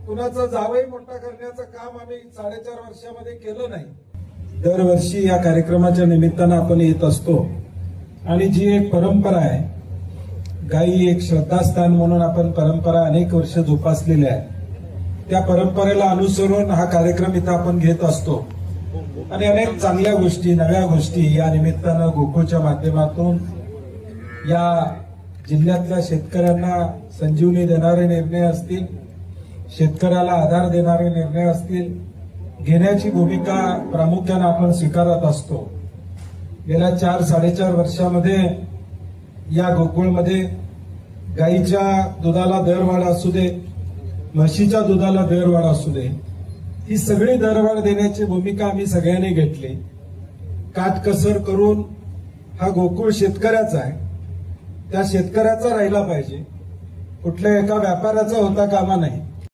कुणाचा जावई मोठा करण्याचं काम आम्ही 4.5 वर्षामध्ये केलं नाही। दरवर्षी या कार्यक्रमाच्या निमित्तानं आपण येत असतो आणि जी एक परंपरा आहे, गायी एक श्रद्धास्थान म्हणून आपण परंपरा अनेक वर्ष जोपासलेल्या आहे, त्या परंपरेला अनुसरून हा कार्यक्रम इथं आपण घेत असतो आणि अनेक चांगल्या गोष्टी, नव्या गोष्टी या निमित्तानं गोकुळच्या माध्यमातून या जिल्ह्यातल्या शेतकऱ्यांना संजीवनी देणारे निर्णय असतील, शेतकऱ्याला आधार देणारे निर्णय असतील, घेण्याची भूमिका प्रामुख्याने आपण स्वीकारत असतो। गेल्या 4-4.5 वर्षामध्ये या गोकुळमध्ये गाईच्या दुधाला दरवाढ असू दे, म्हशीच्या दुधाला दरवाढ असू दे, ही सगळी दरवाढ देण्याची भूमिका आम्ही सगळ्यांनी घेतली। काटकसर करून हा गोकुळ शेतकऱ्याचा आहे, त्या शेतकऱ्याचा राहिला पाहिजे, कुठल्या एका व्यापाऱ्याचा होता कामा नाही।